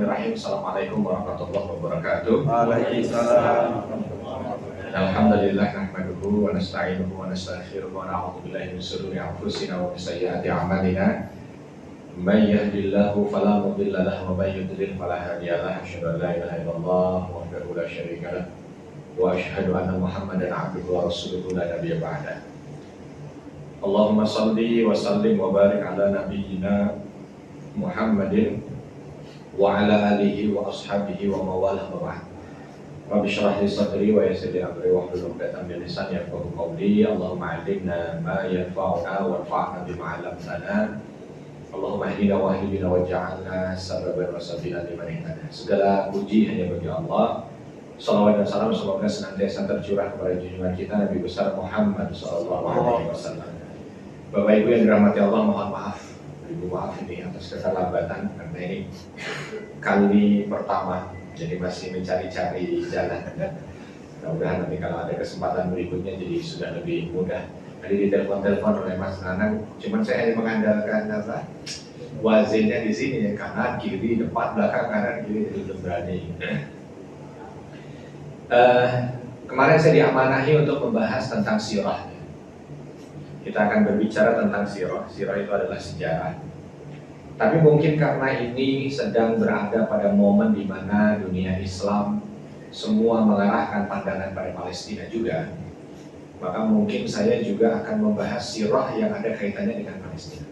Bismillahirrahmanirrahim. Assalamualaikum warahmatullahi wabarakatuh. Waalaikumsalam. Alhamdulillah nahmaduhu wa nasta'inuhu wa nastaghfiruhu wa na'udzu billahi min shururi anfusina wa min sayyiati a'malina. May yahdihillahu fala mudilla lahu wa may yudlil fala hadiya lahu. Asyhadu an la ilaha illallah wahdahu la syarika lahu wa asyhadu anna Muhammadan 'abduhu wa rasuluhu la nabiyya ba'da. Allahumma shalli wa sallim wa barik ala nabiyyina Muhammadin wa ala alihi wa ashabihi wa mawalah wa ba'd. Rabbi shrah li sadri wa yassir li amri wa hlul 'uqdatam min lisani yafqahu qawli. Allahumma 'allimna ma yanfa'una wanfa'na bima 'allamtana. Allahumma ihdina wa ihdina waj'alna sababan wa sabila liman ihtada. Segala puji hanya bagi Allah. Salawat dan salam semoga senantiasa tercurah kepada junjungan kita Nabi besar Muhammad sallallahu alaihi wasallam. Bapak Ibu yang dirahmati Allah, mohon maaf. Ibu maaf ini atas keterlambatan karena ini kali pertama, jadi masih mencari-cari jalan. Mudah-mudahan nanti kalau ada kesempatan berikutnya jadi sudah lebih mudah. Tadi ditelepon-telepon oleh Mas Nanang, cuman saya hanya mengandalkan wazinnya di sini ya, kanan kiri depan belakang kanan kiri, jadi belum berani. Kemarin saya diamanahi untuk membahas tentang sirah. Kita akan berbicara tentang sirah. Sirah itu adalah sejarah. Tapi mungkin karena ini sedang berada pada momen di mana dunia Islam semua mengarahkan pandangan pada Palestina juga, maka mungkin saya juga akan membahas sirah yang ada kaitannya dengan Palestina.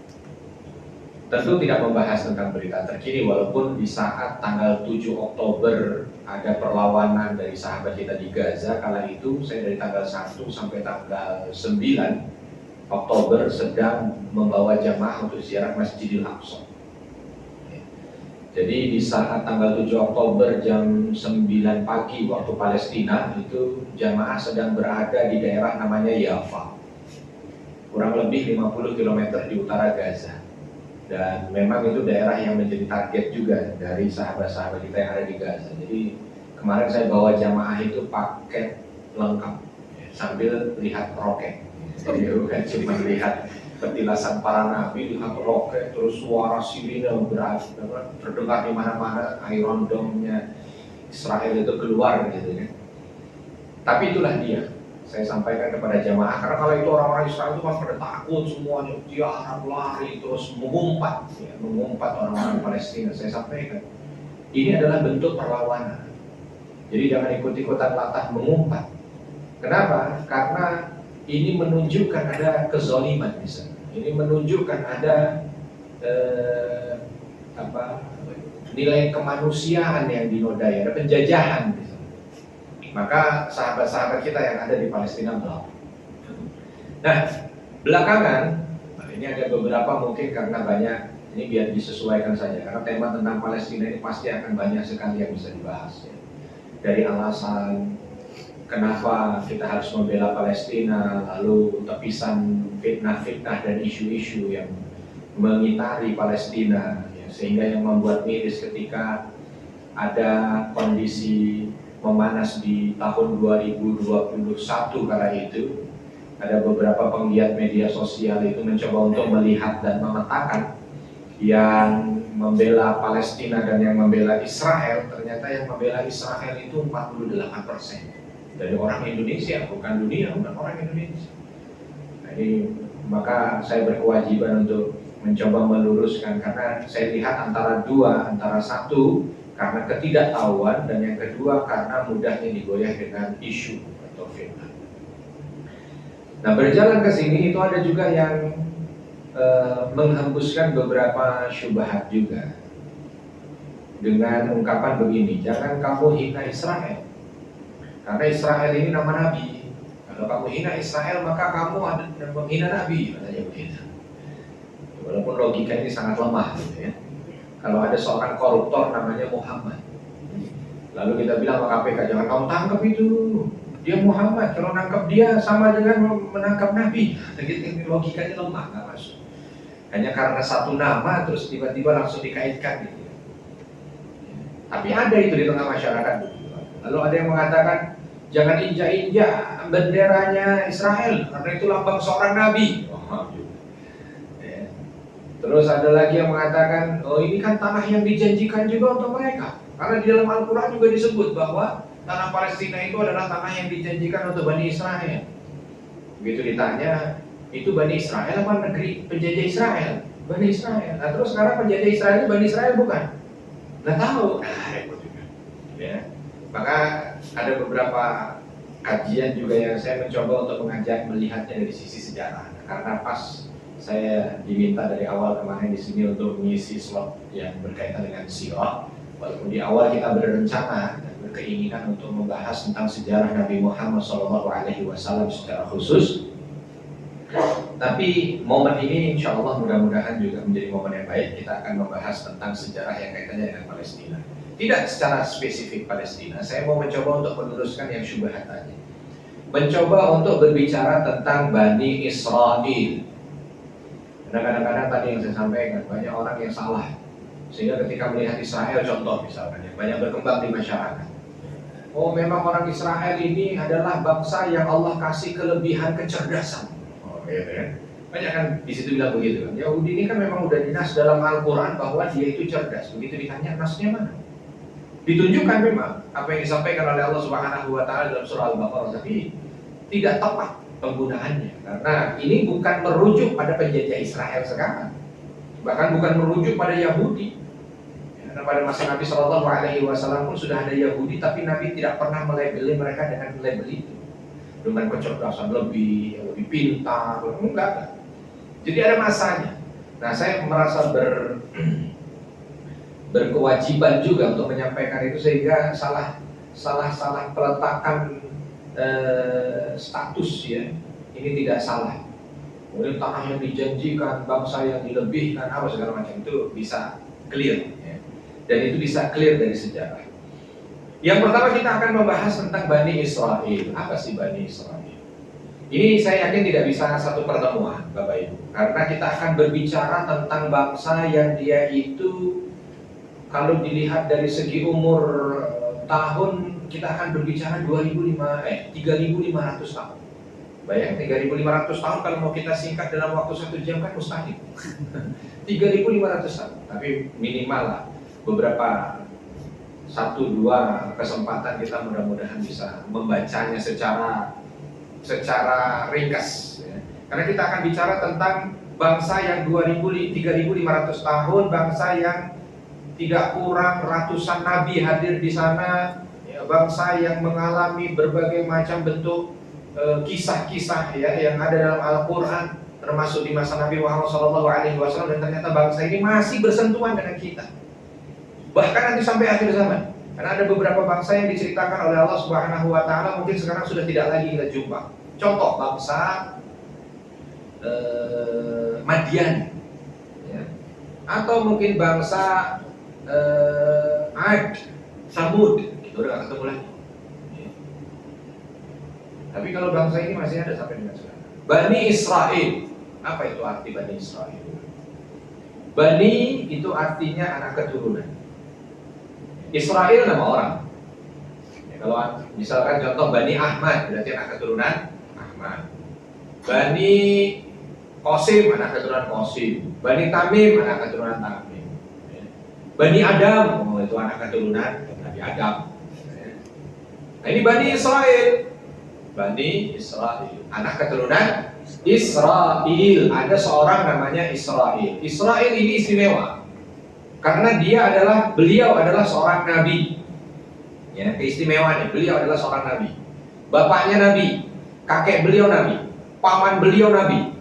Tentu tidak membahas tentang berita terkini, walaupun di saat tanggal 7 Oktober ada perlawanan dari sahabat kita di Gaza. Kala itu saya dari tanggal 1 sampai tanggal 9 Oktober sedang membawa jamaah untuk ziarah Masjidil Aqsa. Jadi di saat tanggal 7 Oktober jam 9 pagi waktu Palestina, itu jamaah sedang berada di daerah namanya Yafa, kurang lebih 50 km di utara Gaza. Dan memang itu daerah yang menjadi target juga dari sahabat-sahabat kita yang ada di Gaza. Jadi kemarin saya bawa jamaah itu paket lengkap sambil lihat roket. Jadi bukan cuma lihat petilasan para nabi, lihat roket, terus suara sirine terdengar di mana-mana, Iron Dome-nya Israel itu keluar gitu ya. Tapi itulah dia. Saya sampaikan kepada jamaah, karena kalau itu orang-orang Israel itu kan pada takut semuanya, dia akan lari terus mengumpat, ya, mengumpat orang-orang Palestina. Saya sampaikan, ini adalah bentuk perlawanan. Jadi jangan ikut-ikutan latah mengumpat. Kenapa? Karena ini menunjukkan ada kezaliman di sana. Ini menunjukkan ada nilai kemanusiaan yang dinodai, ada penjajahan di sana. Maka sahabat-sahabat kita yang ada di Palestina melawan. Nah, belakangan ini ada beberapa mungkin karena banyak, ini biar disesuaikan saja, karena tema tentang Palestina ini pasti akan banyak sekali yang bisa dibahas ya. Dari alasan kenapa kita harus membela Palestina, lalu tepisan fitnah-fitnah dan isu-isu yang mengitari Palestina ya, sehingga yang membuat miris ketika ada kondisi memanas di tahun 2021 kala itu, ada beberapa penggiat media sosial itu mencoba untuk melihat dan memetakan yang membela Palestina dan yang membela Israel. Ternyata yang membela Israel itu 48% dari orang Indonesia, bukan dunia, bukan orang Indonesia. Nah, ini maka saya berkewajiban untuk mencoba meluruskan, karena saya lihat antara dua, antara satu karena ketidaktahuan, dan yang kedua karena mudahnya digoyah dengan isu atau fitnah. Nah, berjalan ke sini itu ada juga yang menghembuskan beberapa syubhat juga dengan ungkapan begini, jangan kamu hina Israel, karena Israel ini nama nabi. Kalau kamu hina Israel maka kamu ada menghina nabi, katanya begitu. Walaupun logika ini sangat lemah gitu ya. Kalau ada seorang koruptor namanya Muhammad, lalu kita bilang sama KPK, jangan kamu tangkap itu, dia Muhammad, kalau nangkap dia sama dengan menangkap Nabi. Jadi logikanya lemah, nggak masuk. Hanya karena satu nama terus tiba-tiba langsung dikaitkan gitu. Tapi ada itu di tengah masyarakat. Lalu ada yang mengatakan, jangan injak-injak benderanya Israel, karena itu lambang seorang Nabi. Terus ada lagi yang mengatakan, oh ini kan tanah yang dijanjikan juga untuk mereka. Karena di dalam Al-Quran juga disebut bahwa tanah Palestina itu adalah tanah yang dijanjikan untuk Bani Israel. Begitu ditanya, itu Bani Israel apa negeri penjajah Israel? Bani Israel. Nah terus sekarang penjajah Israel itu Bani Israel bukan? Nggak tahu. Repot juga. Ya. Maka ada beberapa kajian juga yang saya mencoba untuk mengajak melihatnya dari sisi sejarah. Karena pas saya diminta dari awal kemarin di sini untuk mengisi slot yang berkaitan dengan sirah. Walaupun di awal kita berencana dan berkeinginan untuk membahas tentang sejarah Nabi Muhammad SAW secara khusus. Tapi momen ini insya Allah mudah-mudahan juga menjadi momen yang baik. Kita akan membahas tentang sejarah yang kaitannya dengan Palestina. Tidak secara spesifik Palestina. Saya mau mencoba untuk meluruskan yang syubhat tadi. Mencoba untuk berbicara tentang Bani Israel. Karena kadang-kadang tadi yang saya sampaikan banyak orang yang salah. Sehingga ketika melihat Israel contoh misalkan yang banyak berkembang di masyarakat. Oh memang orang Israel ini adalah bangsa yang Allah kasih kelebihan kecerdasan. Gitu kan? Banyak kan di situ bilang begitu kan. Yahudi ini kan memang udah dinas dalam Al-Quran bahwa dia itu cerdas. Begitu ditanya nasnya mana? Ditunjukkan memang apa yang disampaikan oleh Allah Subhanahu wa taala dalam surah Al-Baqarah, tapi tidak tepat penggunaannya. Karena ini bukan merujuk pada penjajah Israel sekarang. Bahkan bukan merujuk pada Yahudi. Karena pada masa Nabi Shallallahu Alaihi Wasallam pun sudah ada Yahudi, tapi Nabi tidak pernah melabeli mereka dengan label itu. Dengan kecerdasan lebih pintar, enggak. Jadi ada masanya. Nah, saya merasa berkewajiban juga untuk menyampaikan itu sehingga salah peletakan status ya. Ini tidak salah. Kemudian tanah yang dijanjikan, bangsa yang dilebihkan, apa segala macam itu bisa clear ya. Dan itu bisa clear dari sejarah. Yang pertama kita akan membahas tentang Bani Israel. Apa sih Bani Israel? Ini saya yakin tidak bisa satu pertemuan, Bapak Ibu. Karena kita akan berbicara tentang bangsa yang dia itu kalau dilihat dari segi umur tahun, kita akan berbicara 3.500 tahun. Bayang 3.500 tahun kalau mau kita singkat dalam waktu 1 jam kan mustahil. 3.500 tahun. Tapi minimal lah beberapa 1-2 kesempatan kita mudah-mudahan bisa membacanya secara ringkas ya. Karena kita akan bicara tentang bangsa yang 3.500 tahun, bangsa yang tidak kurang ratusan nabi hadir di sana ya, bangsa yang mengalami berbagai macam bentuk kisah-kisah ya yang ada dalam Al-Quran, termasuk di masa Nabi Muhammad SAW, dan ternyata bangsa ini masih bersentuhan dengan kita. Bahkan nanti sampai akhir zaman. Karena ada beberapa bangsa yang diceritakan oleh Allah Subhanahu wa taala mungkin sekarang sudah tidak lagi kita jumpa. Contoh bangsa Madian ya. Atau mungkin bangsa Ad, Samud, itu udah gak ketemu lagi. Ya. Tapi kalau bangsa ini masih ada sampai dengan sekarang. Bani Israel. Apa itu arti Bani Israel? Bani itu artinya anak keturunan. Israel nama orang. Ya, kalau misalkan contoh Bani Ahmad berarti anak keturunan Ahmad. Bani Qasim anak keturunan Qasim. Bani Tamim anak keturunan Tamim. Ya. Bani Adam itu anak keturunan Nabi Adam. Ya. Nah ini Bani Israel. Bani Israel anak keturunan Israel. Ada seorang namanya Israel. Israel ini istimewa. Karena beliau adalah seorang nabi. Ya, keistimewaannya beliau adalah seorang nabi. Bapaknya nabi, kakek beliau nabi, paman beliau nabi.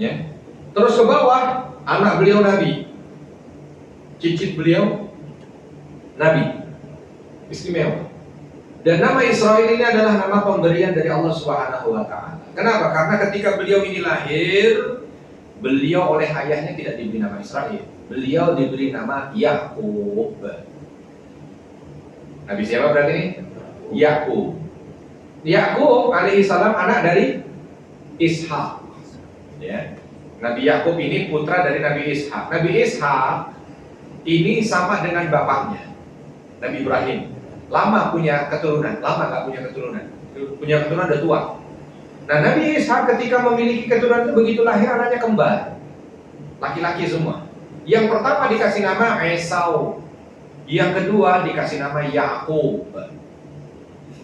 Ya. Terus ke bawah, anak beliau nabi. Cicit beliau nabi. Istimewa. Dan nama Israel ini adalah nama pemberian dari Allah Subhanahu wa taala. Kenapa? Karena ketika beliau ini lahir, beliau oleh ayahnya tidak diberi nama Israel. Beliau diberi nama Yakub. Nabi siapa berarti ini? Yakub. Yakub alaihissalam anak dari Ishak. Ya. Nabi Yakub ini putra dari Nabi Ishak. Nabi Ishak ini sama dengan bapaknya, Nabi Ibrahim. Lama punya keturunan, lama gak punya keturunan. Punya keturunan udah tua. Nah Nabi Ishak ketika memiliki keturunan itu begitu lahir anaknya kembar. laki-laki semua. Yang pertama dikasih nama Esau, yang kedua dikasih nama Yakub.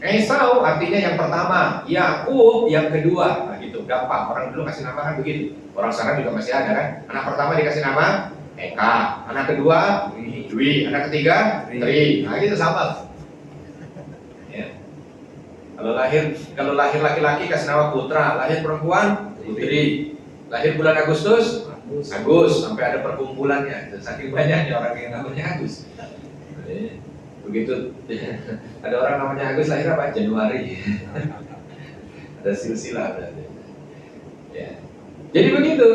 Esau artinya yang pertama, Yakub yang kedua. Nah gitu, gampang. Orang dulu kasih nama kan begitu. Orang sekarang juga masih ada kan. Anak pertama dikasih nama Eka, anak kedua Dwi, anak ketiga Tri. Nah gitu sama. Ya. Kalau lahir laki-laki kasih nama Putra, lahir perempuan Putri. Lahir bulan Agustus, Agus, sampai ada perkumpulannya. Saking banyaknya orang yang namanya Agus. Begitu ada orang namanya Agus lahir apa? Januari. Ada silsilah berarti. Ya. Jadi begitu.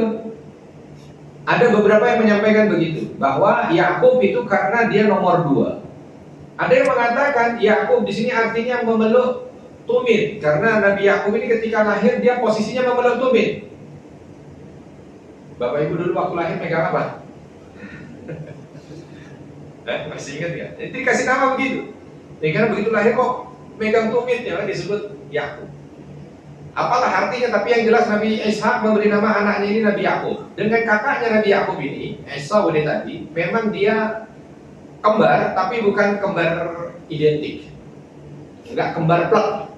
Ada beberapa yang menyampaikan begitu, bahwa Yakub itu karena dia nomor 2. Ada yang mengatakan Yakub di sini artinya memeluk tumit, karena Nabi Yakub ini ketika lahir dia posisinya memeluk tumit. Bapak Ibu dulu waktu lahir megang apa? Masih ingat ya? Jadi dikasih nama begitu. Jadi karena begitu lahir kok megang tumit ya, disebut Yakub. Apalah artinya, tapi yang jelas Nabi Ishak memberi nama anaknya ini Nabi Yakub. Dengan kakaknya Nabi Yakub ini, Esau ini tadi, memang dia kembar, tapi bukan kembar identik. Enggak kembar plek.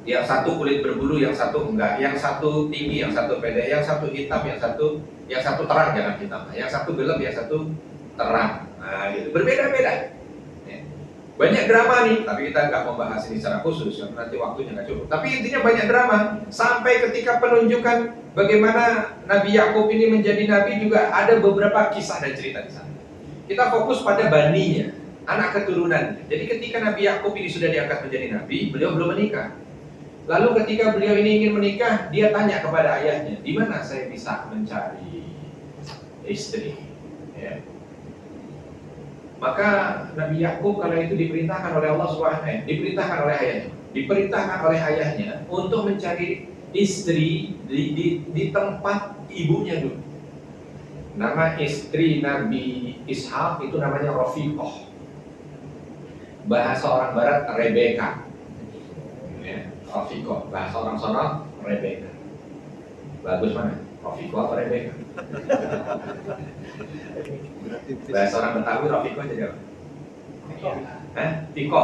Yang satu kulit berbulu, yang satu enggak. Yang satu tinggi, yang satu pendek. Yang satu hitam, yang satu terang, jangan hitam. Yang satu gelap, yang satu terang. Nah, gitu. Berbeda-beda. Banyak drama nih, tapi kita nggak membahas ini secara khusus, karena nanti waktunya nggak cukup. Tapi intinya banyak drama, sampai ketika penunjukan bagaimana Nabi Yakub ini menjadi nabi juga ada beberapa kisah dan cerita di sana. Kita fokus pada baninya, anak keturunannya. Jadi ketika Nabi Yakub ini sudah diangkat menjadi nabi, beliau belum menikah. Lalu ketika beliau ini ingin menikah, dia tanya kepada ayahnya, di mana saya bisa mencari istri? Ya. Maka Nabi Yakub kala itu diperintahkan oleh Allah SWT, diperintahkan oleh ayahnya untuk mencari istri di tempat ibunya dulu. Nama istri Nabi Ishak itu namanya Rafiqah. Bahasa orang barat Rebeka. Ya, Rafiqah. Bahasa orang sono Rebeka. Bagus mana? Rafiqah atau Rebeka? Bahasa orang Betawi Rafiqah jadi apa? Tiko.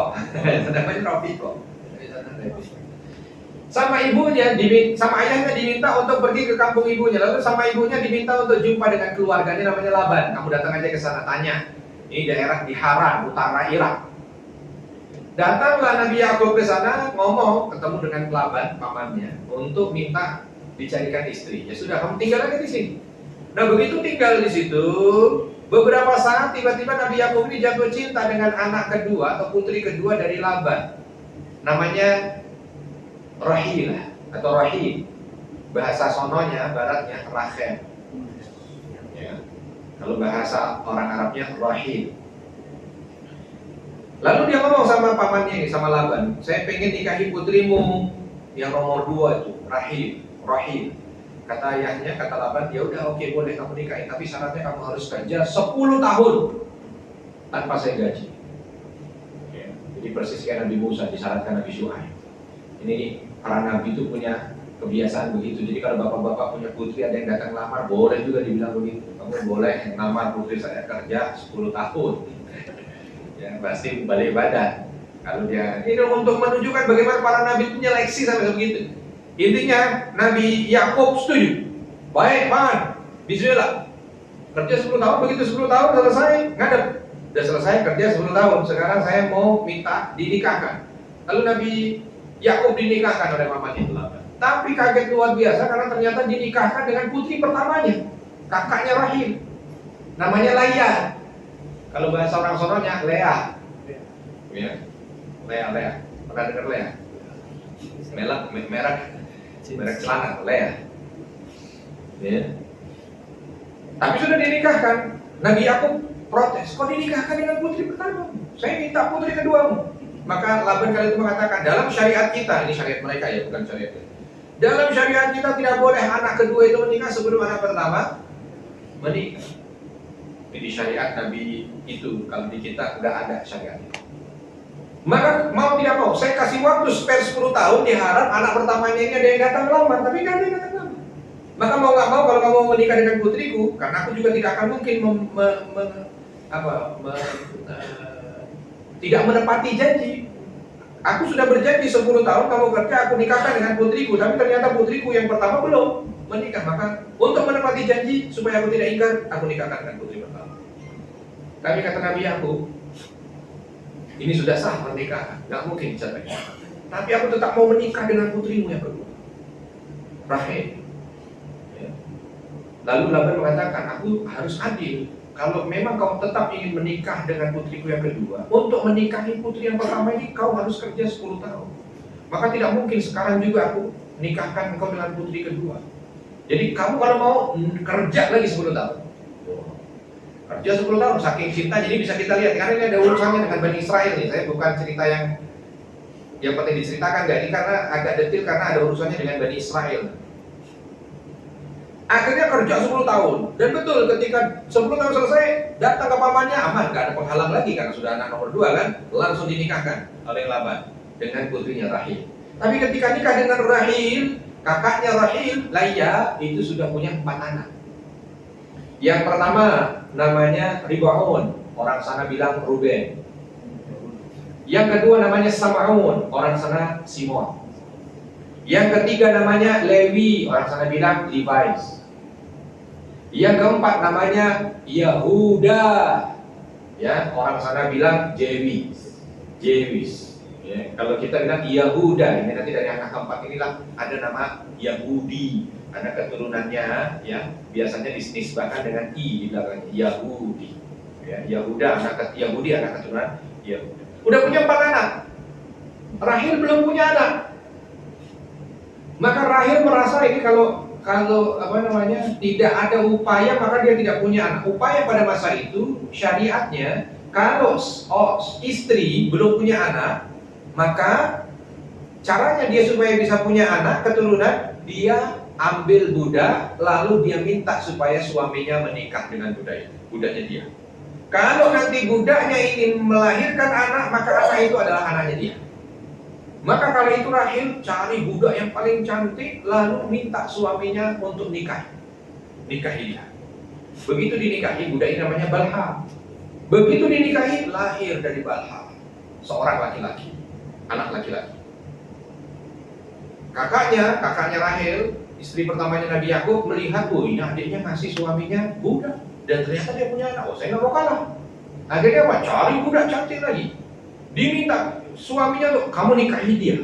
Namanya Rafiqah. Sama ibunya, sama ayahnya diminta untuk pergi ke kampung ibunya. Lalu sama ibunya diminta untuk jumpa dengan keluarganya namanya Laban. Kamu datang aja ke sana, tanya. Ini daerah di Haran, utara Irak. Datanglah Nabi Yakub ke sana, ngomong, ketemu dengan Laban, pamannya, untuk minta dicarikan istri. Ya sudah, kamu tinggal aja di sini. Nah begitu tinggal di situ, beberapa saat tiba-tiba Nabi Yakub ini jatuh cinta dengan anak kedua atau putri kedua dari Laban. Namanya Rahil atau Rahil. Bahasa sononya, baratnya Rachel. Ya. Kalau bahasa orang Arabnya Rahil. Lalu dia ngomong sama pamannya ini, sama Laban, saya pengen nikahi putrimu yang nomor 2 itu, Rahil. Kata ayahnya, kata Laban, ya udah oke, boleh kamu nikahin, tapi syaratnya kamu harus kerja 10 tahun tanpa saya gaji. Ya. Jadi persis kayak Nabi Musa disyaratkan Nabi Syuaib. Ini para nabi itu punya kebiasaan begitu. Jadi kalau bapak-bapak punya putri ada yang datang lamar, boleh juga dibilang begitu. Kamu boleh lamar putri saya kerja 10 tahun. Ya pasti balik badan. Kalau dia ini untuk menunjukkan bagaimana para nabi itu nyeleksi sampai begitu. Intinya Nabi Yakub setuju. Baik, paman. Bismillah. Kerja 10 tahun, begitu 10 tahun selesai, ngadep. Sudah selesai kerja 10 tahun. Sekarang saya mau minta dinikahkan. Lalu Nabi Yakub dinikahkan oleh mamanya Laban. Tapi kaget luar biasa karena ternyata dinikahkan dengan putri pertamanya, kakaknya Rahil. Namanya Laya. Kalau bahasa orang sononya Lea. Ya. Lea. Pernah dengar Lea? Merek celana Lea. Ya. Tapi sudah dinikahkan. Nabi Yakub protes, kok dinikahkan dengan putri pertama? Saya minta putri keduamu. Maka Laban kali itu mengatakan, dalam syariat kita, ini syariat mereka ya, bukan syariat kita. Dalam syariat kita tidak boleh anak kedua itu menikah sebelum anak pertama menikah. Jadi syariat Nabi itu, kalau di kita nggak ada syariat itu. Maka mau tidak mau, saya kasih waktu spare 10 tahun, diharap anak pertamanya ini ada yang datang lamar, tapi nggak ada yang datang lamar. Maka mau nggak mau kalau kamu mau menikah dengan putriku, karena aku juga tidak akan mungkin tidak menepati janji. Aku sudah berjanji 10 tahun kamu kerja, aku nikahkan dengan putriku, tapi ternyata putriku yang pertama belum menikah. Maka untuk menepati janji supaya aku tidak ingkar, aku nikahkan dengan putri pertama. Tapi kata Nabi aku, ini sudah sah pernikahan, nggak mungkin cerai. Tapi aku tetap mau menikah dengan putrimu yang kedua, Rahel. Lalu Laban mengatakan, aku harus adil. Kalau memang kau tetap ingin menikah dengan putriku yang kedua, untuk menikahi putri yang pertama ini kau harus kerja 10 tahun. Maka tidak mungkin sekarang juga aku nikahkan engkau dengan putri kedua. Jadi kamu kalau mau kerja lagi 10 tahun. Kerja 10 tahun, saking cinta. Jadi bisa kita lihat, karena ini ada urusannya dengan Bani Israel nih. Saya bukan cerita yang penting diceritakan, ini karena agak detail, karena ada urusannya dengan Bani Israel. Akhirnya kerja 10 tahun. Dan betul ketika 10 tahun selesai, datang ke pamannya, aman, gak ada penghalang lagi karena sudah anak nomor 2 kan, langsung dinikahkan oleh Laban dengan putrinya Rahil. Tapi ketika nikah dengan Rahil, kakaknya Rahil, Laya, itu sudah punya 4 anak. Yang pertama namanya Ribaun, orang sana bilang Ruben. Yang kedua namanya Samaun, orang sana Simon. Yang ketiga namanya Lewi, orang sana bilang Levi. Yang keempat namanya Yahuda, ya, orang sana bilang Jewis. Ya, kalau kita bilang Yahuda, ini nanti dari anak keempat inilah ada nama Yahudi, ada keturunannya, ya, biasanya dinisbahkan dengan i di belakangnya, Yahudi. Ya, Yahuda Yahudi anak keturunan Yahuda. Udah punya 4 anak. Rahil belum punya anak. Maka Rahil merasa ini kalau tidak ada upaya, maka dia tidak punya anak. Upaya pada masa itu syariatnya, kalau istri belum punya anak, maka caranya dia supaya bisa punya anak keturunan, dia ambil budak, lalu dia minta supaya suaminya menikah dengan budaknya dia. Kalau nanti budaknya ingin melahirkan anak, maka anak itu adalah anaknya dia. Maka kali itu Rahil cari budak yang paling cantik, lalu minta suaminya untuk nikahi dia. Begitu dinikahi, budak ini namanya Balha. Begitu dinikahi, lahir dari Balha seorang laki-laki, anak laki-laki. Kakaknya Rahil, istri pertamanya Nabi Yakub, melihat, oh ini adiknya ngasih suaminya budak, dan ternyata dia punya anak. Oh, saya nggak mau kalah. Akhirnya apa? Cari budak cantik lagi. Diminta suaminya tuh, kamu nikahi dia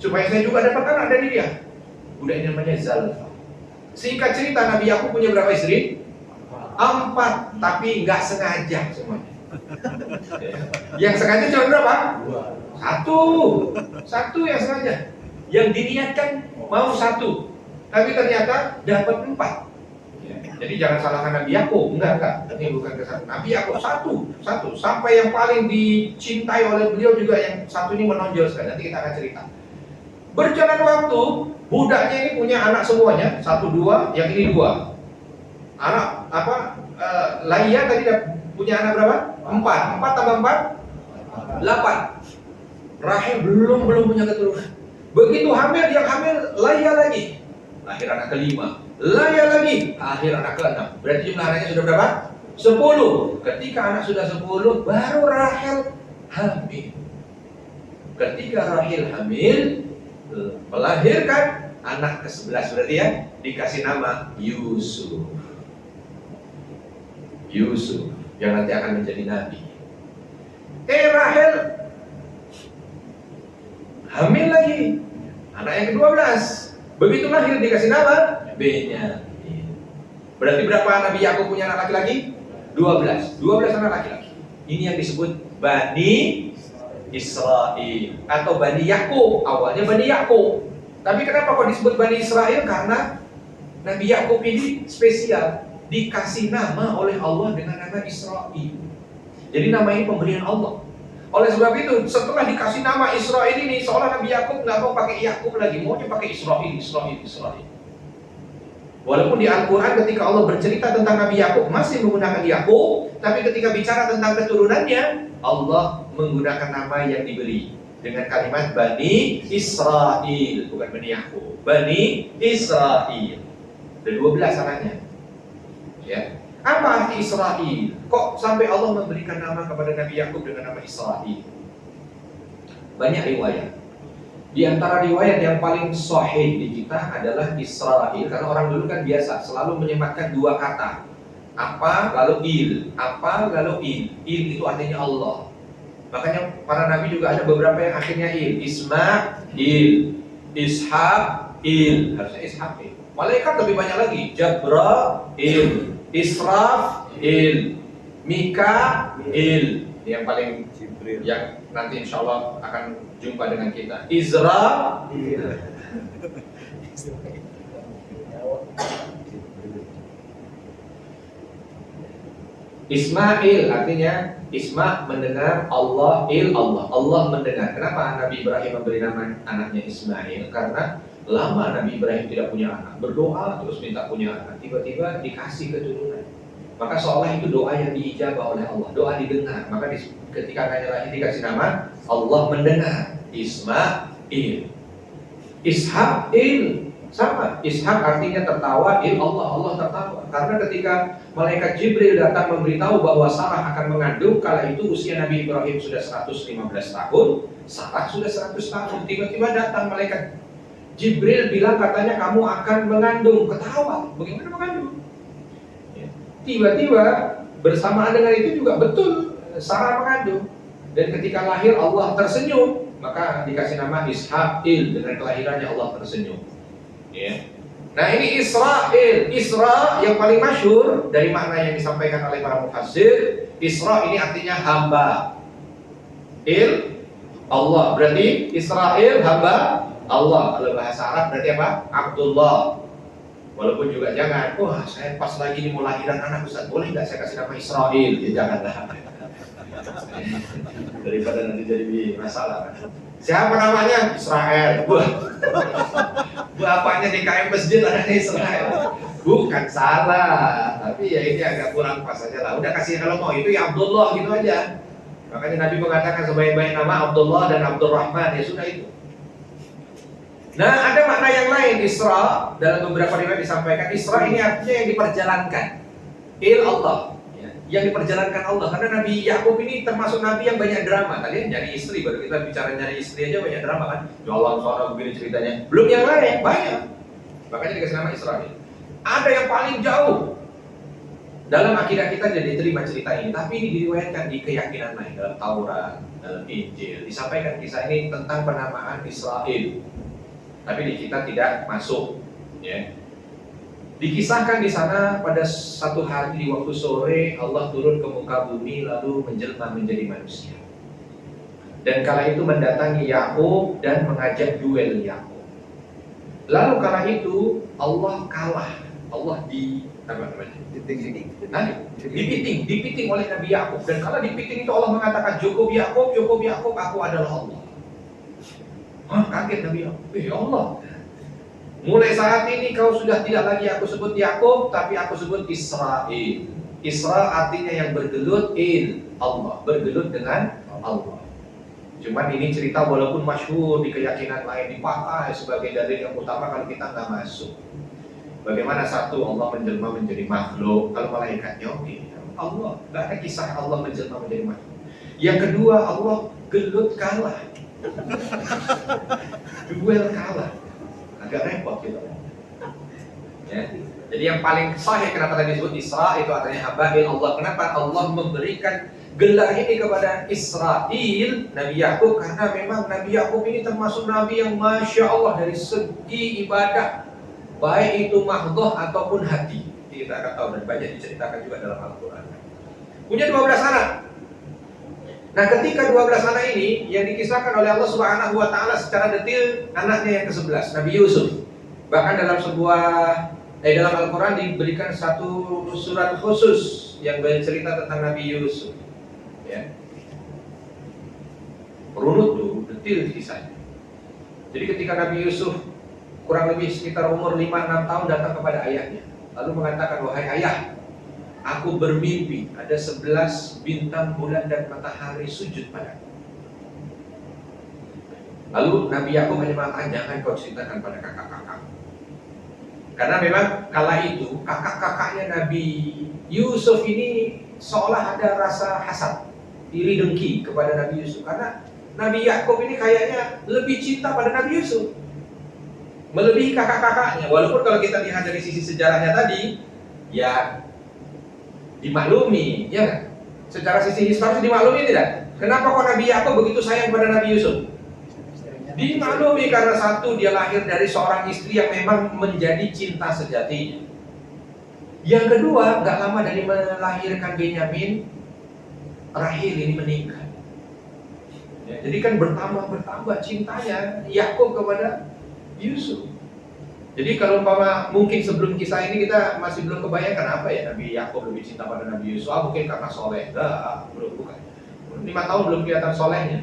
supaya saya juga dapat anak dari dia. Budak ini namanya Zalfa. Singkat cerita, Nabi Yakub punya berapa istri? 4, tapi nggak sengaja semuanya. Yang sengaja cuma berapa? 1 yang sengaja. Yang diniatkan mau 1, tapi ternyata dapat 4. Jadi jangan salahkan Nabi Yakub, enggak. Ini bukan kesalahan. Nabi Yakub satu, sampai yang paling dicintai oleh beliau juga yang satu ini menonjol sekali. Nanti kita akan cerita. Berjalan waktu, budaknya ini punya anak semuanya, 1, 2, yang ini 2. Anak Laya tadi punya anak berapa? 4 tambah 4, 8. Rahel belum punya keturunan. Begitu hamil, yang hamil Laya lagi, lahir anak kelima. Laya lagi, akhir anak ke-6. Berarti jumlah anaknya sudah berapa? 10. Ketika anak sudah 10, baru Rahel hamil. Ketika Rahel hamil, melahirkan anak ke-11, berarti ya, dikasih nama Yusuf, yang nanti akan menjadi nabi. Rahel hamil lagi, anak yang ke-12. Begitu lahir dikasih nama Benyamin. Berarti berapa Nabi Yakub punya anak laki-laki? 12 anak laki-laki. Ini yang disebut Bani Israel atau Bani Yakub. Awalnya Bani Yakub. Tapi kenapa kok disebut Bani Israel? Karena Nabi Yakub ini spesial, dikasih nama oleh Allah dengan nama Israel. Jadi nama ini pemberian Allah. Oleh sebab itu, setelah dikasih nama Israel ini, seolah Nabi Yakub nggak mau pakai Yakub lagi, maunya pakai Israel. Walaupun di Al-Quran ketika Allah bercerita tentang Nabi Yakub masih menggunakan Yakub, tapi ketika bicara tentang keturunannya, Allah menggunakan nama yang diberi dengan kalimat Bani Israel, bukan Bani Yakub, Bani Israel. Ada 12 anaknya. Ya. Apa arti Israil? Kok sampai Allah memberikan nama kepada Nabi Yakub dengan nama Israil? Banyak riwayat. Di antara riwayat yang paling sahih di kita adalah Israil, karena orang dulu kan biasa selalu menyematkan dua kata. Apa lalu il, apa lalu il. Il itu artinya Allah. Makanya para nabi juga ada beberapa yang akhirnya il. Ismail, Ishaq-il, harusnya Ishaq-il. Malaikat lebih banyak lagi. Jabra'il, Israfil, Mikail. Yang paling yang nanti insya Allah akan jumpa dengan kita. Israfil. Ismail artinya Isma mendengar, Allah Allah. Allah mendengar. Kenapa Nabi Ibrahim memberi nama anaknya Ismail? Karena lama Nabi Ibrahim tidak punya anak, berdoa terus minta punya anak, tiba-tiba dikasih keturunan. Maka seolah itu doa yang diijabah oleh Allah, doa didengar. Maka ketika anaknya lahir dikasih nama, Allah mendengar. Ismail, Ishaq-il. Sama, Ishak artinya tertawa, Allah tertawa. Karena ketika malaikat Jibril datang memberitahu bahwa Sarah akan mengandung, kala itu usia Nabi Ibrahim sudah 115 tahun, Sarah sudah 100 tahun. Tiba-tiba datang malaikat Jibril bilang katanya kamu akan mengandung. Ketawa, bagaimana mengandung? Ya. Tiba-tiba bersamaan dengan itu juga betul Sarah mengandung. Dan ketika lahir Allah tersenyum, maka dikasih nama Ishaq-il. Dengan kelahirannya Allah tersenyum. Ya. Nah ini Israil, Isra yang paling masyhur dari makna yang disampaikan oleh para mufassir. Isra ini artinya hamba, Allah, berarti Israil hamba Allah. Kalau bahasa Arab berarti apa? Abdullah. Walaupun juga jangan, wah saya pas lagi mau lahiran anak Ustaz, boleh nggak saya kasih nama Israil? Ya janganlah. Daripada nanti jadi masalah. Siapa namanya? Israel. Bapaknya DKM masjid anaknya Israel. Bukan salah, tapi ya ini agak kurang pas aja lah. Udah kasih kalau mau itu ya Abdullah gitu aja. Makanya Nabi mengatakan sebaik-baik nama Abdullah dan Abdurrahman, ya sudah itu. Nah ada makna yang lain Isra, dalam beberapa riwayat disampaikan Isra ini artinya yang diperjalankan. Allah. Yang diperjalankan Allah, karena Nabi Yakub ini termasuk Nabi yang banyak drama. Kalian nyari istri, baru kita bicara nyari istri aja banyak drama kan. Jalan sana begini ceritanya, belum yang lain banyak. Makanya dikasih nama Israel. Ada yang paling jauh dalam akidah kita jadi terima cerita ini, tapi ini diriwayatkan di keyakinan lain dalam Taurat, dalam Injil. Disampaikan kisah ini tentang penamaan Israel, tapi di kita tidak masuk. Ya. Dikisahkan di sana pada satu hari di waktu sore Allah turun ke muka bumi lalu menjelma menjadi manusia. Dan kala itu mendatangi Yakub dan mengajak duel Yakub. Lalu kala itu Allah kalah. Allah dipiting oleh Nabi Yakub. Dan kala dipiting itu Allah mengatakan Yakub, aku adalah Allah. Kaget Nabi Yakub. Allah. Mulai saat ini kau sudah tidak lagi aku sebut Yakub, tapi aku sebut Israel. Isra artinya yang bergelut, Allah, bergelut dengan Allah. Cuman ini cerita walaupun masyhur di keyakinan lain dipakai sebagai dalil yang utama kalau kita nggak masuk. Bagaimana satu Allah menjelma menjadi makhluk, kalau malaikatnya oke. Allah, nggak ada kisah Allah menjelma menjadi makhluk. Yang kedua Allah gelut kalah, duel kalah. Agak repot gitu. Ya. Jadi yang paling sahih kenapa tadi disebut Isra itu artinya hamba Allah. Kenapa Allah memberikan gelar ini kepada Israel Nabi Yakub? Karena memang Nabi Yakub ini termasuk Nabi yang Masya Allah dari segi ibadah, baik itu mahdoh ataupun hati. Kita akan tahu dan banyak diceritakan juga dalam Al-Quran. Punya 12 anak. Nah ketika 12 anak ini yang dikisahkan oleh Allah Subhanahu wa Ta'ala secara detail anaknya yang ke-11, Nabi Yusuf. Bahkan dalam dalam Al-Quran diberikan satu surat khusus yang bercerita tentang Nabi Yusuf. Ya. Runut tuh, detail kisahnya. Jadi ketika Nabi Yusuf kurang lebih sekitar umur 5-6 tahun datang kepada ayahnya, lalu mengatakan, wahai ayah, aku bermimpi ada 11 bintang, bulan dan matahari sujud padaku. Lalu Nabi Yakub hanya mengatakan, jangan kau ceritakan pada kakak-kakak. Karena memang kala itu kakak-kakaknya Nabi Yusuf ini seolah ada rasa hasad, iri dengki kepada Nabi Yusuf. Karena Nabi Yakub ini kayaknya lebih cinta pada Nabi Yusuf, melebihi kakak-kakaknya. Walaupun kalau kita lihat dari sisi sejarahnya tadi, ya dimaklumi, ya kan? Secara sisi historis dimaklumi tidak? Kenapa kok Nabi Yakub begitu sayang pada Nabi Yusuf? Dimaklumi karena satu, dia lahir dari seorang istri yang memang menjadi cinta sejatinya. Yang kedua, gak lama dari melahirkan Benyamin, Rahil ini meninggal. Ya, jadi kan bertambah cintanya Yakub kepada Yusuf. Jadi kalau mungkin sebelum kisah ini kita masih belum kebayang kenapa ya Nabi Yakub lebih cinta pada Nabi Yusuf. Mungkin karena soleh, bukan. 5 tahun belum kelihatan solehnya.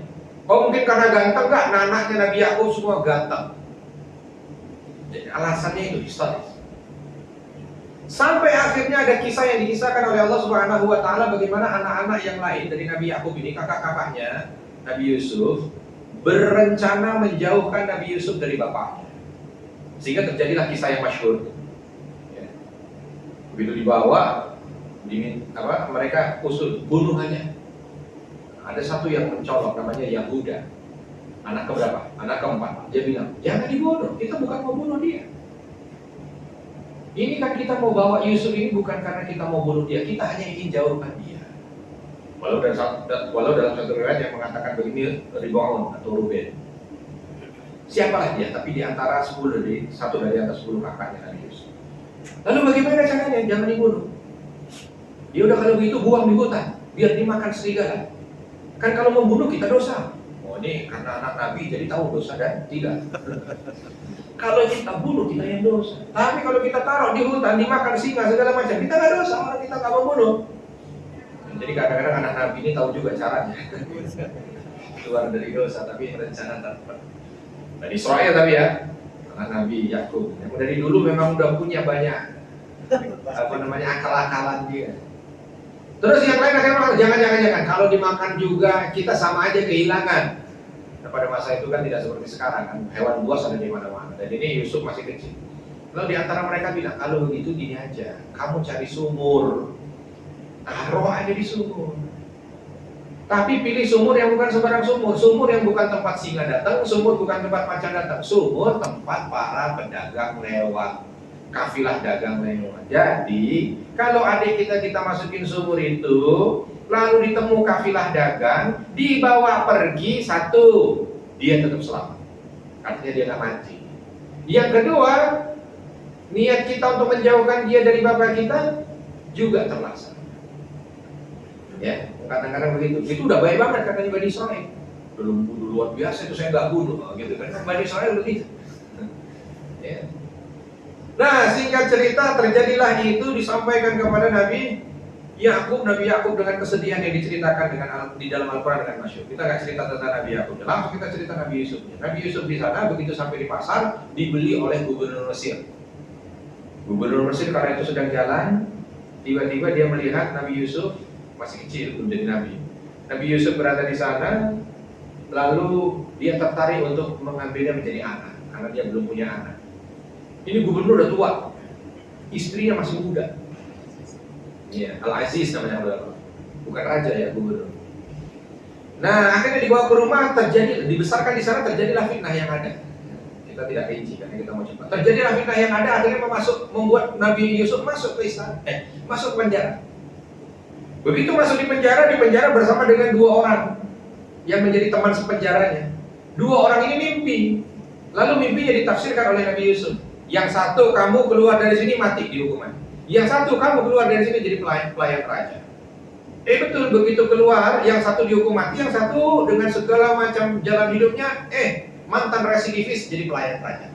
Oh mungkin karena ganteng, enggak? Anaknya Nabi Yakub semua ganteng. Jadi alasannya itu historis. Sampai akhirnya ada kisah yang dikisahkan oleh Allah Subhanahu wa taala bagaimana anak-anak yang lain dari Nabi Yakub ini, kakak-kakaknya Nabi Yusuf, berencana menjauhkan Nabi Yusuf dari bapaknya. Sehingga terjadilah kisah yang masyhur. Ya. Begitu dibawa, mereka usul bunuhannya. Ada satu yang mencolok namanya Yahuda. Anak keberapa? Anak keempat. Dia bilang, jangan dibunuh, kita bukan mau bunuh dia. Ini kan kita mau bawa Yusuf ini bukan karena kita mau bunuh dia, kita hanya ingin jauhkan dia. Walau dalam satu riwayat yang mengatakan begini, Ribaun atau Ruben. Siapalah dia, tapi di antara 10 satu dari atas 10 kakaknya Nabi Yusuf. Lalu bagaimana caranya? Jangan dibunuh. Ya udah kalau begitu buang di hutan, biar dimakan serigala. Kan kalau membunuh kita dosa. Oh ini karena anak Nabi jadi tahu dosa dan tidak. Kalau kita bunuh kita yang dosa. Tapi kalau kita taruh di hutan dimakan singa segala macam, kita nggak dosa, orang kita nggak membunuh. Jadi kadang-kadang anak Nabi ini tahu juga caranya. Keluar dari dosa tapi rencana tanpa. Dari Israel tapi ya, anak Nabi Yakub. Yang dari dulu memang udah punya banyak akal-akalan dia. Terus yang lain akhirnya jangan. Kalau dimakan juga kita sama aja kehilangan. Nah, pada masa itu kan tidak seperti sekarang kan, hewan buas ada di mana-mana. Dan ini Yusuf masih kecil. Lalu di antara mereka bilang, kalau begitu gini aja, kamu cari sumur, taruh aja di sumur. Tapi pilih sumur yang bukan sembarang sumur yang bukan tempat singa datang, sumur bukan tempat macan datang, sumur tempat para pedagang lewat, kafilah dagang lewat. Jadi kalau adik kita masukin sumur itu, lalu ditemu kafilah dagang, dibawa pergi, satu, dia tetap selamat, artinya dia nggak mati. Yang kedua, niat kita untuk menjauhkan dia dari bapak kita juga terlaksana. Ya, kadang-kadang begitu. Itu udah baik banget katanya Bani Israel. Belum bunuh luar biasa itu saya nggak bunuh, gitu kan? Bani Israel begitu. Ya. Nah, singkat cerita terjadilah itu disampaikan kepada Nabi Yakub dengan kesedihan yang diceritakan di dalam Al-Quran dengan masyhur. Kita nggak cerita tentang Nabi Yakub, langsung kita cerita Nabi Yusuf. Nabi Yusuf di sana begitu sampai di pasar dibeli oleh gubernur Mesir. Gubernur Mesir karena itu sedang jalan, tiba-tiba dia melihat Nabi Yusuf masih kecil, belum jadi nabi. Nabi Yusuf berada di sana, lalu dia tertarik untuk mengambilnya menjadi anak, karena dia belum punya anak. Ini gubernur udah tua, istrinya masih muda. Ya, Al-Aziz namanya, bukan raja ya, gubernur. Nah, akhirnya dibawa ke rumah, dibesarkan di sana, terjadilah fitnah yang ada. Kita tidak rinci karena kita mau cepat. Terjadilah fitnah yang ada, akhirnya membuat Nabi Yusuf masuk ke istana, masuk ke penjara. Begitu masuk di penjara bersama dengan 2 orang yang menjadi teman sepenjaranya. 2 orang ini mimpi, lalu mimpinya ditafsirkan oleh Nabi Yusuf. Yang satu, kamu keluar dari sini mati dihukuman. Yang satu, kamu keluar dari sini jadi pelayan raja. Betul, begitu keluar, yang satu dihukum mati, yang satu dengan segala macam jalan hidupnya, mantan residivis jadi pelayan raja.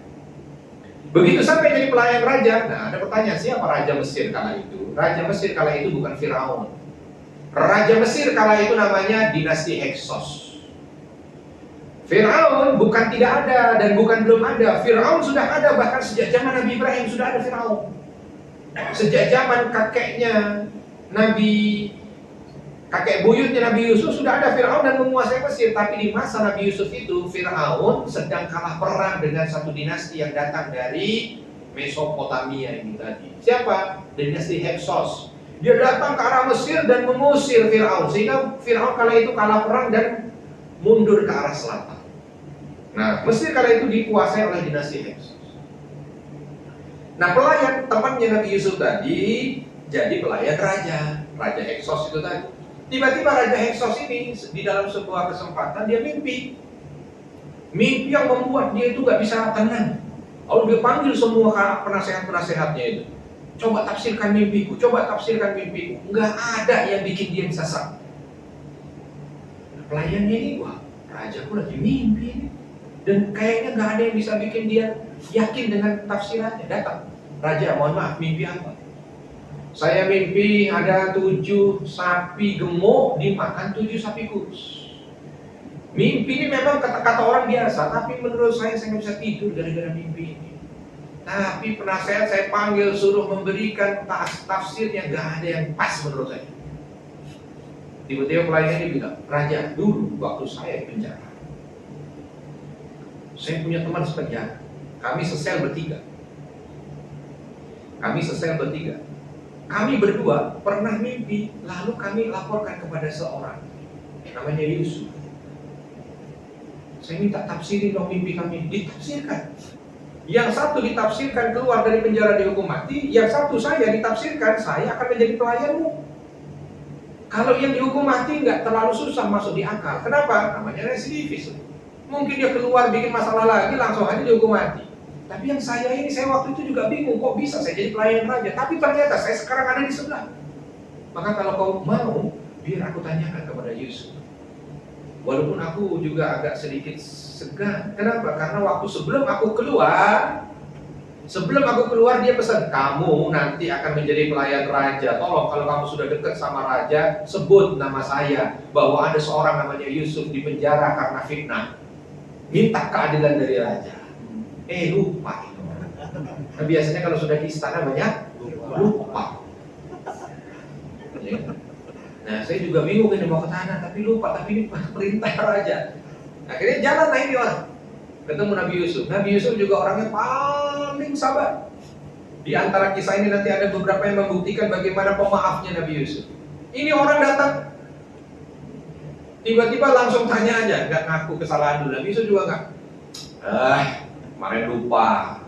Begitu sampai jadi pelayan raja, nah ada pertanyaan, siapa Raja Mesir kala itu? Raja Mesir kala itu bukan Firaun. Raja Mesir kala itu namanya dinasti Heksos. Firaun bukan tidak ada dan bukan belum ada. Firaun sudah ada, bahkan sejak zaman Nabi Ibrahim sudah ada Firaun. Sejak zaman kakek buyutnya Nabi Yusuf sudah ada Firaun dan menguasai Mesir. Tapi di masa Nabi Yusuf itu Firaun sedang kalah perang dengan satu dinasti yang datang dari Mesopotamia ini tadi. Siapa? Dinasti Hyksos. Dia datang ke arah Mesir dan mengusir Firaun, sehingga Firaun kala itu kalah perang dan mundur ke arah selatan. Nah, Mesir kala itu dikuasai oleh dinasti Hyksos. Nah, pelayan temannya Nabi Yusuf tadi jadi pelayan Raja Hyksos itu tadi. Tiba-tiba Raja Hyksos ini di dalam sebuah kesempatan dia mimpi yang membuat dia itu gak bisa tenang. Lalu dia panggil semua penasehat-penasehatnya itu. Coba tafsirkan mimpiku. Nggak ada yang bikin dia bisa sah. Pelayannya ini, wah, rajaku lagi mimpi ini. Dan kayaknya nggak ada yang bisa bikin dia yakin dengan tafsirannya. Datang, raja, mohon maaf, mimpi apa? Saya mimpi ada 7 sapi gemuk dimakan 7 sapi kurus. Mimpi ini memang kata orang biasa, tapi menurut saya nggak bisa tidur gara-gara mimpi ini. Tapi penasehat saya panggil suruh memberikan tafsirnya, gak ada yang pas menurut saya. Tiba-tiba pelayannya bilang, Raja, dulu waktu saya di penjara, saya punya teman sepenjara. Kami sesel bertiga. Kami berdua pernah mimpi, lalu kami laporkan kepada seorang namanya Yusuf. Saya minta tafsirin dong mimpi kami. Ditafsirkan. Yang satu ditafsirkan keluar dari penjara dihukum mati, yang satu saya ditafsirkan saya akan menjadi pelayanmu. Kalau yang dihukum mati nggak terlalu susah masuk di akal. Kenapa? Namanya residivis. Mungkin dia keluar bikin masalah lagi langsung aja dihukum mati. Tapi yang saya ini, saya waktu itu juga bingung, kok bisa saya jadi pelayan raja. Tapi ternyata saya sekarang ada di sebelah. Maka kalau kau mau, biar aku tanyakan kepada Yusuf. Walaupun aku juga agak sedikit segan. Kenapa? Karena waktu sebelum aku keluar dia pesan, kamu nanti akan menjadi pelayan raja. Tolong kalau kamu sudah dekat sama raja, sebut nama saya, bahwa ada seorang namanya Yusuf di penjara karena fitnah. Minta keadilan dari raja. Lupa itu. Nah, biasanya kalau sudah di istana banyak lupa. Nah, saya juga bingung ini mau ke sana, tapi lupa, tapi ini perintah raja. Akhirnya jalan lah ini orang. Ketemu Nabi Yusuf. Nabi Yusuf juga orangnya paling sabar. Di antara kisah ini nanti ada beberapa yang membuktikan bagaimana pemaafnya Nabi Yusuf. Ini orang datang, tiba-tiba langsung tanya aja, nggak ngaku kesalahan dulu. Nabi Yusuf juga nggak. Kemarin lupa.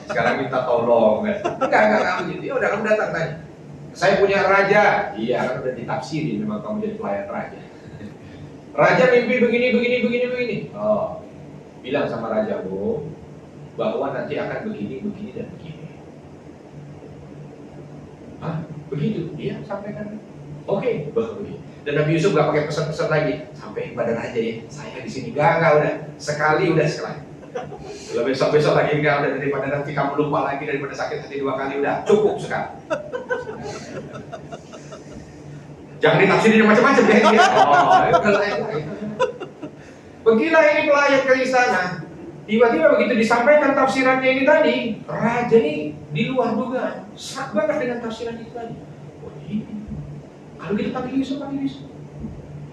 Sekarang minta tolong. Enggak begitu. Ya udah, kamu datang tanya. Saya punya raja. Iya, kan udah ditafsirin memang kamu jadi pelayan raja. Raja mimpi begini. Oh, bilang sama raja, bahwa nanti akan begini dan begini. Begitu? Iya, sampaikan. Oke, begini. Dan Nabi Yusuf gak pakai pesan-pesan lagi. Sampai pada raja ya, saya di sini. Gak udah. Sekali. Kalau besok lagi enggak, udah, daripada nanti kamu lupa lagi, daripada sakit hati 2 kali, udah cukup sekali. Jangan ditafsirin macam-macam ya. Pergilah ini pelayan ke istana. Tiba-tiba begitu disampaikan tafsirannya ini tadi, raja ini di luar dugaan, serak banget dengan tafsiran itu tadi. Oh ini, kalau gitu panggil Yusuf.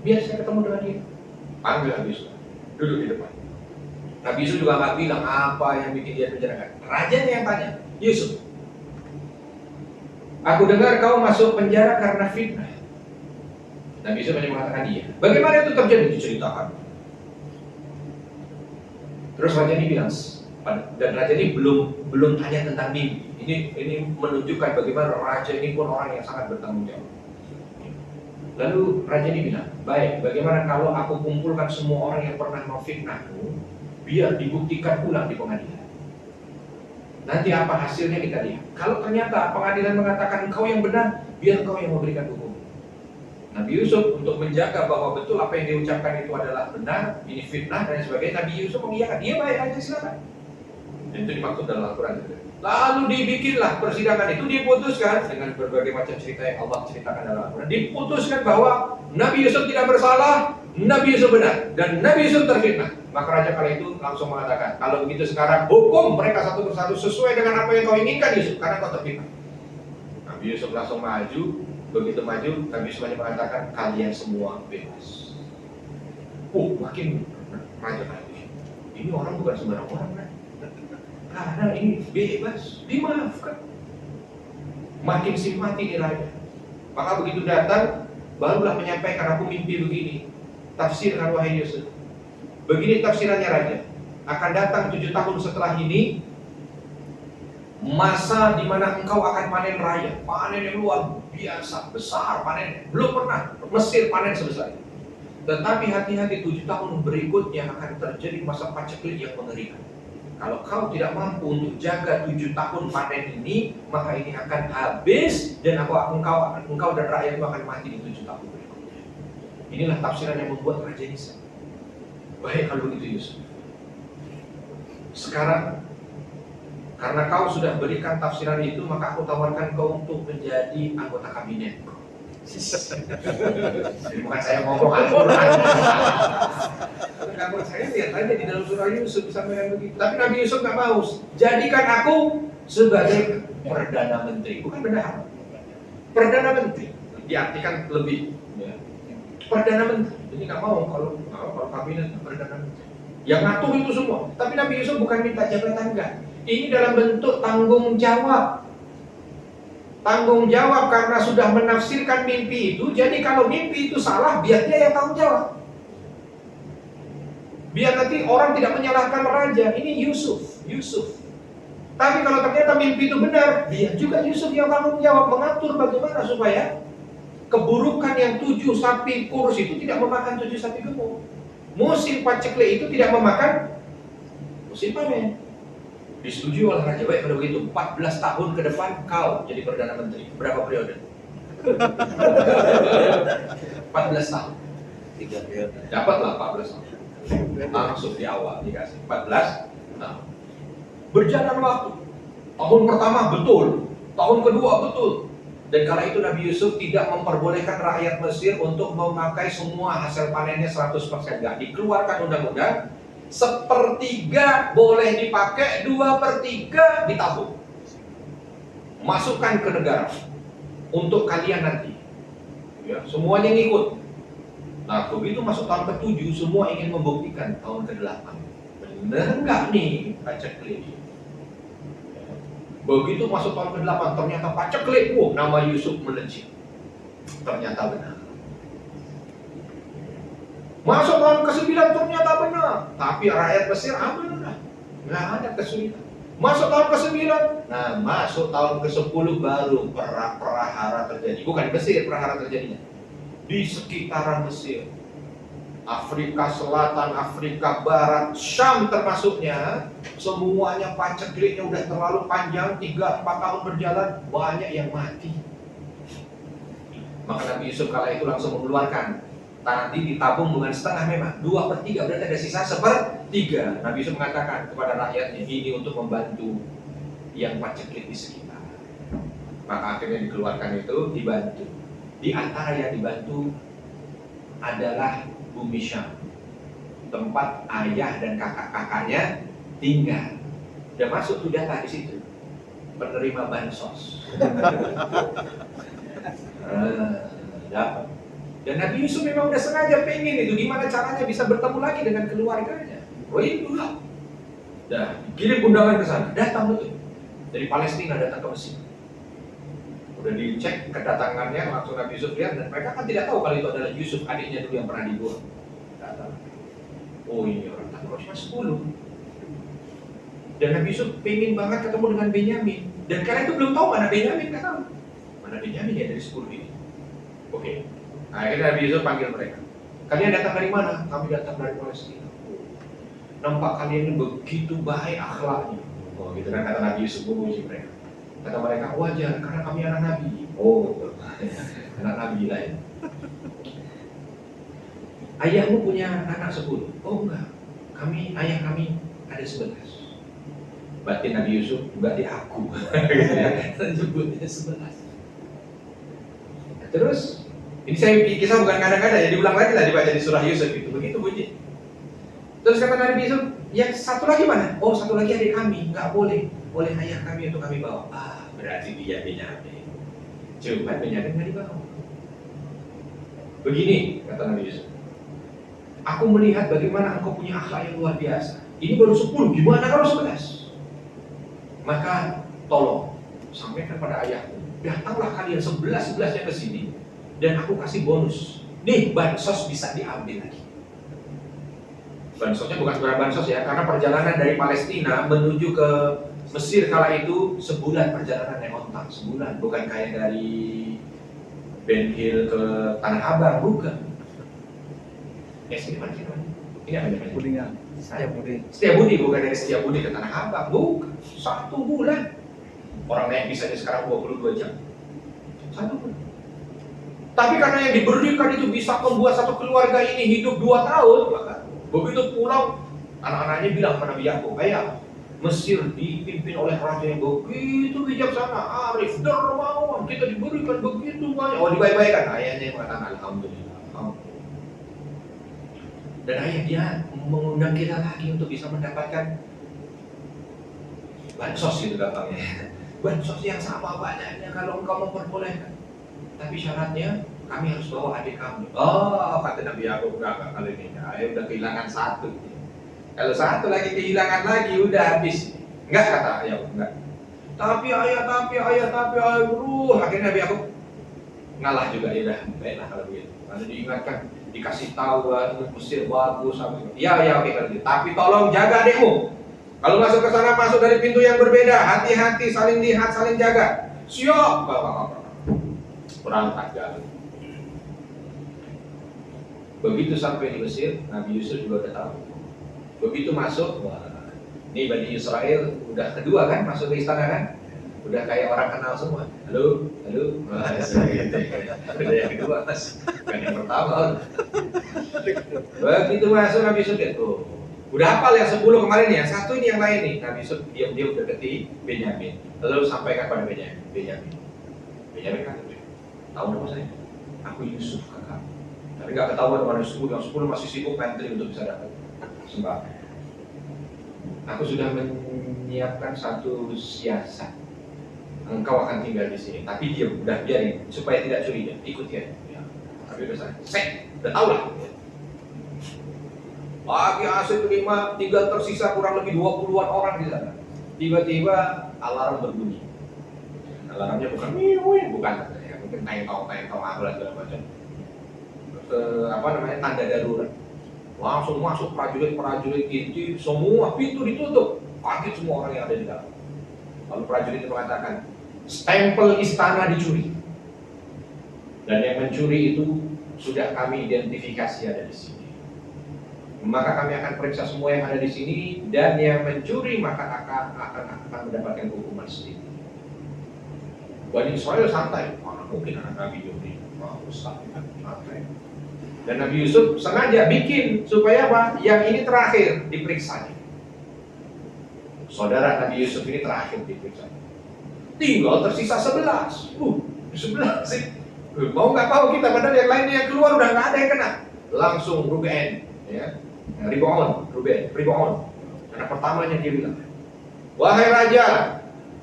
Biar saya ketemu dengan dia. Panggil Yusuf, duduk di depan. Nabi Yusuf juga nggak bilang apa yang bikin dia penjara. Rajanya yang tanya, Yusuf, aku dengar kau masuk penjara karena fitnah. Nabi Yusuf hanya mengatakan iya. Bagaimana itu terjadi? Diceritakan. Terus raja ini bilang, dan raja ini belum tanya tentang mimpi. Ini menunjukkan bagaimana raja ini pun orang yang sangat bertanggung jawab. Lalu raja ini bilang, baik, bagaimana kalau aku kumpulkan semua orang yang pernah memfitnahmu, biar dibuktikan ulang di pengadilan. Nanti apa hasilnya kita lihat. Kalau ternyata pengadilan mengatakan engkau yang benar, biar engkau yang memberikan hukum. Nabi Yusuf untuk menjaga bahwa betul apa yang diucapkan itu adalah benar, ini fitnah dan sebagainya, Nabi Yusuf mengiyakan, dia baik aja silakan. Itu dimaksud dalam Al-Quran. Lalu dibikinlah persidangan itu, diputuskan dengan berbagai macam cerita yang Allah ceritakan dalam Al-Quran. Diputuskan bahwa Nabi Yusuf tidak bersalah, Nabi Yusuf benar, dan Nabi Yusuf terfitnah. Maka raja kala itu langsung mengatakan, kalau begitu sekarang hukum mereka satu persatu sesuai dengan apa yang kau inginkan Yusuf, karena kau terfitnah. Nabi Yusuf langsung maju. Begitu maju, Nabi Yusuf hanya mengatakan, kalian semua bebas. Makin raja lagi. Ini orang bukan sembarang orang kan? karena ini bebas, dimaafkan. Makin simpati nih raja. Maka begitu datang, barulah menyampaikan, aku mimpi begini. Tafsirkan wahai Yusuf. Begini tafsirannya raja. Akan datang 7 tahun setelah ini, masa di mana engkau akan panen raya, panen yang luar biasa, besar panen. Belum pernah Mesir panen sebesar itu. Tetapi hati-hati, 7 tahun berikutnya akan terjadi masa paceklik yang mengerikan. Kalau kau tidak mampu untuk jaga 7 tahun panen ini, maka ini akan habis dan engkau dan rakyatmu akan mati di 7 tahun berikutnya. Inilah tafsiran yang membuat Raja Nisa. Baik kalau begitu Yusuf. Sekarang, karena kau sudah berikan tafsiran itu, maka aku tawarkan kau untuk menjadi anggota kabinet. Bukan saya ngomong Al-Quran. Kalau saya lihat aja di dalam surah Yusuf disampaikan begitu. Tapi Nabi Yusuf nggak mau. Jadikan aku sebagai perdana menteri, bukan bendahara. Perdana menteri diartikan lebih. Ya. Perdana menteri. Jadi nggak mau kalau kabinet perdana menteri. Yang ngatur itu semua. Tapi Nabi Yusuf bukan minta jabatan enggak. Ini dalam bentuk tanggung jawab. Tanggung jawab karena sudah menafsirkan mimpi itu. Jadi kalau mimpi itu salah, biar dia yang tanggung jawab. Biar nanti orang tidak menyalahkan raja. Ini Yusuf. Tapi kalau ternyata mimpi itu benar, biar juga Yusuf yang tanggung jawab, mengatur bagaimana supaya keburukan yang 7 sapi kurus itu tidak memakan 7 sapi gemuk. Musim paceklik itu tidak memakan musim panen. Disetujui oleh raja. Baik, kalau begitu 14 tahun ke depan kau jadi perdana menteri. Berapa periode? 14 tahun. 3 periode. Dapatlah 14 tahun. Langsung di awal dikasih 14 tahun. Berjalan waktu. Tahun pertama betul, tahun kedua betul. Dan kala itu Nabi Yusuf tidak memperbolehkan rakyat Mesir untuk memakai semua hasil panennya 100%. Enggak, dikeluarkan undang-undang, 1/3 boleh dipakai, 2/3 ditabung. Masukkan ke negara untuk kalian nanti. Ya, semuanya ngikut. Nah, begitu masuk tahun ke-7, semua ingin membuktikan tahun ke-8. Benar nggak nih paceklik? Begitu masuk tahun ke-8, ternyata paceklik. Nama Yusuf melejit. Ternyata benar. Masuk tahun ke-9, ternyata benar. Tapi rakyat Mesir aman. Nggak ada kesulitan. Masuk tahun ke-9, nah masuk tahun ke-10 baru perahara terjadi. Bukan di Mesir perahara terjadinya, di sekitaran Mesir, Afrika Selatan, Afrika Barat, Syam termasuknya, semuanya pacekliknya udah terlalu panjang, 3-4 tahun berjalan, banyak yang mati. Maka Nabi Yusuf kala itu langsung mengeluarkan, nanti ditabung dengan setengah memang, 2/3, berarti ada sisa 1/3. Nabi Yusuf mengatakan kepada rakyatnya, ini untuk membantu yang paceklik di sekitar. Maka akhirnya dikeluarkan itu, dibantu. Di antara yang dibantu adalah bumi Syam, tempat ayah dan kakak-kakaknya tinggal. Dan masuk tuh data di situ, penerima bansos. Dapat. Dan Nabi Yusuf memang udah sengaja pengen itu, gimana caranya bisa bertemu lagi dengan keluarganya. Oh itulah. Dah kirim undangan ke sana, datang betul. Dari Palestina datang ke Mesir. Udah dicek kedatangannya, langsung Nabi Yusuf lihat, dan mereka kan tidak tahu kalau itu adalah Yusuf, adiknya dulu yang pernah dibuang. Datang. Oh ini orang tak cuma 10. Dan Nabi Yusuf pengen banget ketemu dengan Benyamin. Dan kalian itu belum tahu mana Benyamin, nggak tahu. Mana Benyamin ya dari 10 ini. Oke. Nah, akhirnya Nabi Yusuf panggil mereka. Kalian datang dari mana? Kami datang dari Palestina. Nampak kalian ini begitu baik akhlaknya. Oh gitu kan kata Nabi Yusuf memuji mereka. Kata mereka, wajar karena kami anak Nabi. Oh betul. Anak Nabi lain. Ayahmu punya anak 10? Oh enggak. Ayah kami ada 11. Berarti Nabi Yusuf berarti aku. Sebutnya 11. Terus ini saya kisah bukan kadang-kadang, jadi ulang lagi lah dibaca di surah Yusuf itu. Begitu bunyi. Terus kata Nabi Yusuf, yang satu lagi mana? Oh satu lagi adik kami, nggak boleh. Oleh ayah kami untuk kami bawa. Berarti dia Benyamin. Cuma Benyamin nggak dibawa. Begini kata Nabi Yusuf, aku melihat bagaimana engkau punya akhlak yang luar biasa. Ini baru 10, gimana kalau 11? Maka tolong sampaikan pada ayahku, datanglah kalian 11-11-nya ke sini dan aku kasih bonus. Nih, bansos bisa diambil lagi. Bansosnya bukan sebenarnya bansos ya, karena perjalanan dari Palestina menuju ke Mesir kala itu sebulan perjalanan naik ontak, sebulan. Bukan kayak dari Ben Hill ke Tanah Abang, bukan. Sini mana? Ini apa namanya? Kuningan. Setiabudi, bukan dari Setiabudi ke Tanah Abang, bukan. 1 bulan. Orang naik bisanya sekarang 22 jam. 1 bulan. Tapi karena yang diberikan itu bisa membuat satu keluarga ini hidup 2 tahun, maka begitu pulang, anak-anaknya bilang pada Nabi Yakub, ayah, Mesir dipimpin oleh raja yang begitu bijaksana, arif, dermawan, kita diberikan begitu banyak. Oh, dibaik-baikan. Ayahnya yang mengatakan alhamdulillah. Dan ayah dia mengundang kita lagi untuk bisa mendapatkan bansos gitu gampangnya. Bansos yang sama banyaknya kalau engkau memperbolehkan. Tapi syaratnya kami harus bawa adik kami. Oh, kata Nabi Yakub, enggak kali ini. Ayah udah kehilangan 1. Kalau 1 lagi kehilangan lagi udah habis. Enggak kata ayah, enggak. Tapi ayah, akhirnya Nabi Yakub ngalah juga, ya udah, baiklah kalau begitu. Lalu diingatkan, dikasih tahu Mesir bagus, ya oke kalau gitu. Tapi tolong jaga adikmu. Kalau masuk ke sana masuk dari pintu yang berbeda, hati-hati, saling lihat, saling jaga. Siap, bapak. Berangkat jalan. Begitu sampai di Mesir, Nabi Yusuf juga udah tahu. Begitu masuk, wah, ini Bani Israel udah kedua kan masuk ke istana kan? Udah kayak orang kenal semua. Halo, wah, udah yang kedua mas, kan yang pertama. Begitu masuk Nabi Yusuf ya tuh, udah hafal yang 10 kemarin ya, 1 ini yang lain nih. Nabi Yusuf diam-diam deketi Benyamin, lalu sampaikan pada Benyamin kan, tahu nama saya? Aku Yusuf kakak. Tapi nggak ketahuan mana 10, yang 10 masih sibuk ngantri untuk bisa dapat sembah. Aku sudah menyiapkan satu siasat. Engkau akan tinggal di sini, tapi diam, udah biarin supaya tidak curiga, ikut ya. Tapi udah saya, udah tahu lah. Pagi hasil terima, tinggal tersisa kurang lebih 20-an orang di sana. Tiba-tiba alarm berbunyi. Alarmnya bukan bukan, ya, mungkin tayang-tayang segala macam. Tanda darurat. Langsung masuk prajurit inti, semua pintu ditutup, kaget semua orang yang ada di dalam. Lalu prajurit itu mengatakan, stempel istana dicuri, dan yang mencuri itu sudah kami identifikasi ada di sini. Maka kami akan periksa semua yang ada di sini, dan yang mencuri maka akan mendapatkan hukuman sendiri. Bani Israel santai, mana mungkin anak Nabi Yusuf santai. Dan Nabi Yusuf sengaja bikin supaya apa? Yang ini terakhir diperiksanya. Saudara Nabi Yusuf ini terakhir diperiksa. Tinggal tersisa 11. 11 sih. Mau nggak mau kita, padahal yang lainnya yang keluar udah nggak ada yang kena. Langsung Ruben, ya, Riboon. Anak pertamanya dia bilang, wahai raja,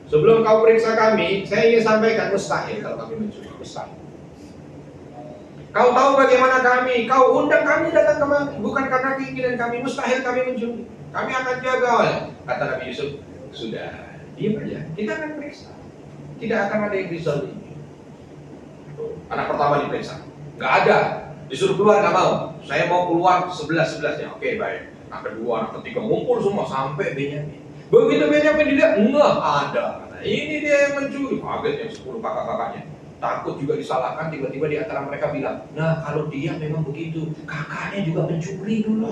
sebelum kau periksa kami, saya ingin sampaikan mustahil kalau kami mencuri, mustahil. Kau tahu bagaimana kami, kau undang kami datang kemari, bukan karena keinginan kami, mustahil kami mencuri. Kami akan jaga oleh, kata Nabi Yusuf, sudah, diam aja, kita akan periksa. Tidak akan ada yang dizalimi. Anak pertama diperiksa, nggak ada, disuruh keluar nggak mau. Saya mau keluar 11-11-nya, oke baik. Anak kedua, anak ketiga ngumpul semua sampai Benyamin. Begitu Benyamin dilihat, nggak ada. Nah, ini dia yang mencuri, kaget yang 10 kakak-kakaknya. Takut juga disalahkan, tiba-tiba di antara mereka bilang, nah kalau dia memang begitu, kakaknya juga mencuri dulu.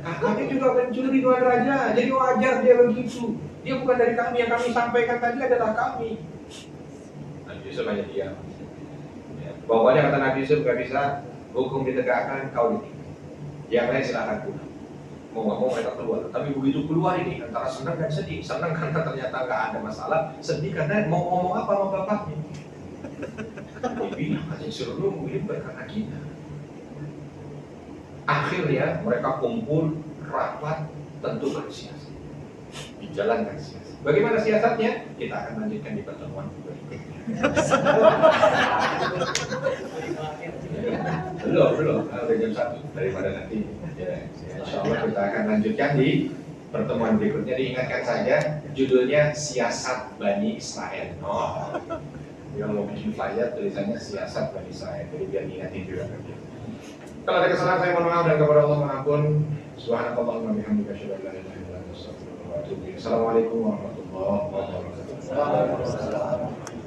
Kakaknya juga mencuri Tuan Raja, jadi wajar dia begitu. Dia bukan dari kami, yang kami sampaikan tadi adalah kami. Nabi Yusuf hanya diam. Pokoknya kata Nabi Yusuf, gak bisa hukum ditegakkan, kau ditinggal. Yang lain silakan pulang. Mau nggak mau mereka keluar. Tapi begitu keluar ini antara senang dan sedih. Senang karena ternyata nggak ada masalah. Sedih karena mau ngomong apa sama bapaknya. Dia bilang, katanya suruh nunggu, ini karena kita. Akhirnya mereka kumpul rapat, tentukan siasat, dijalankan siasat. Bagaimana siasatnya? Kita akan lanjutkan di pertemuan berikutnya. belum, udah jam 1 daripada nanti. Ya, insya Allah kita akan lanjutkan di pertemuan berikutnya. Diingatkan saja judulnya Siasat Bani Israel. Kalau mau bikin flyer tulisannya Siasat Bani Israel. Jadi biar diingatin juga. Kalau ada kesalahan saya mohon maaf dan kepada Allah mengampun. Subhanakallahumma wa bihamdika asyhadu an la ilaha illa anta astaghfiruka wa atubu ilaik. Assalamualaikum warahmatullahi wabarakatuh.